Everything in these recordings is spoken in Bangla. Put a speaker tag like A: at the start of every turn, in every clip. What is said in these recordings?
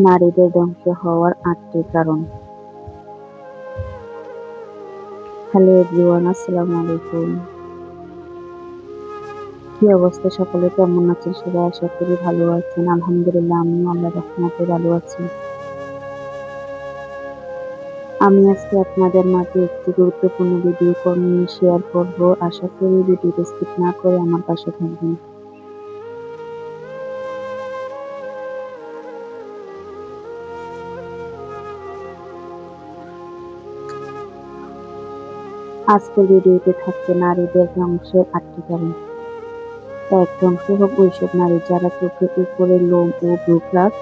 A: নারীদের ধ্বংস হওয়ার ৮টি কারণ। হ্যালো এভরিওয়ান, আসসালামু আলাইকুম। কি অবস্থা সকলে, কেমন আছেন সবাই? আশা করি ভালো আছেন। আলহামদুলিল্লাহ, আমিও আল্লাহর রহমতে ভালো আছি। আমি আজকে আপনাদের মাঝে একটি গুরুত্বপূর্ণ ভিডিও নিয়ে শেয়ার করব। আশা করি ভিডিওটি স্কিপ না করে আমার পাশে থাকবেন। আজকের ভিডিওতে থাকছে নারীদের ধ্বংসের ৮টি কারণ। ১. ধ্বংস হোক ওইসব নারী যারা চোখের উপরে লোম ও ভ্রূরাগ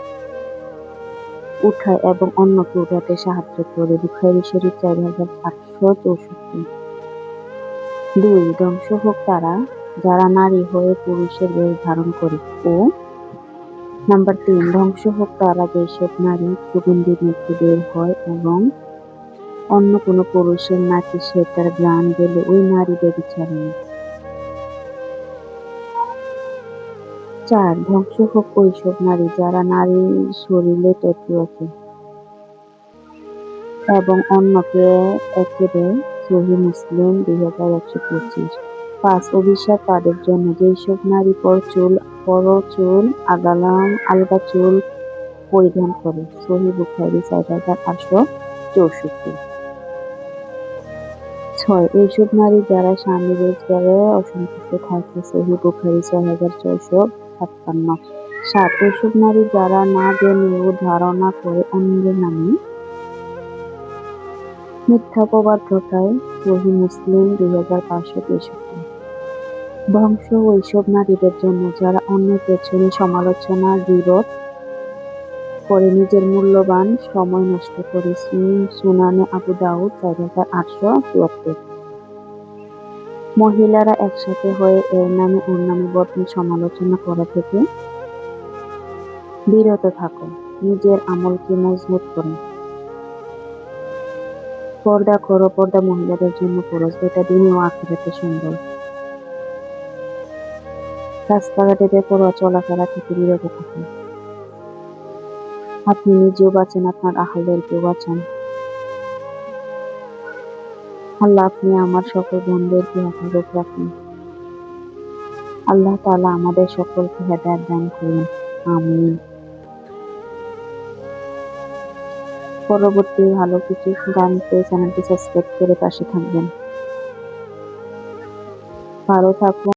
A: উঠায় এবং অন্যকে উঠাতে সাহায্য করে। বুখারী শরীফ ৪,৮৬৪। ২. ধ্বংস হোক তারা যারা নারী হয়ে পুরুষের বেশ ধারণ করে। ও নাম্বার ৩. ধ্বংস হোক তারা যেসব নারী সুগন্ধির মধ্যে বের হয় এবং অন্য কোনো পুরুষের নাকি সেটার ঘ্রাণ গেলে ওই নারী ব্যভিচারিণী। ৪. ধ্বংস হোক ওইসব নারী যারা নারীর শরীরে ট্যাটু আঁকে এবং অন্যকে এঁকে দেয়। সহিহ মুসলিম ২,১২৫। ৫. অভিশাপ তাদের জন্য যেসব নারী পরচুল আলগা চুল পরিধান করে। সহিহ বুখারী ৪,৮৬৪। ৬. ওইসব নারী যারা স্বামীর রোজগারে অসন্তুষ্ট থাকে। সহিহ বুখারী ৬,৬৫৬। ৭. ওইসব নারী যারা না জেনেও ধারণা করে অন্যের নামে মিথ্যা অপবাদ রটায়। সহিহ মুসলিম ২,৫৬৩। ধ্বংস ওইসব নারীদের জন্য যারা অন্যের পেছনে সমালোচনা গীবত করে নিজের মূল্যবান সময় নষ্ট করে। সুনানে আবু দাউদ ৪,৮৭৪। মহিলারা একসাথে হয়ে এর নামে ওর নামে বদনাম সমালোচনা করা থেকে বিরত থাকো, নিজের আমলকে মজবুত করো। পর্দা করো, পর্দা মহিলাদের জন্য ফরজ, এটা দিনে ও আখিরাতে সম্বল। রাস্তাঘাটে বেপরোয়া চলাফেরা থেকে বিরত থাকুন। আপনি নিজেও বাঁচেন, আপনার আহলদেরকেও বাঁচান। আল্লাহ আপনি আমার সকল বোনদেরকে হেফাজত রাখুন। আল্লাহ তাআলা আমাদের সকলকে হেদায়েত দান করুন, আমিন। পরবর্তী ভালো কিছু জানতে চ্যানেলটি সাবস্ক্রাইব করে পাশে থাকবেন। ভালো থাকুন।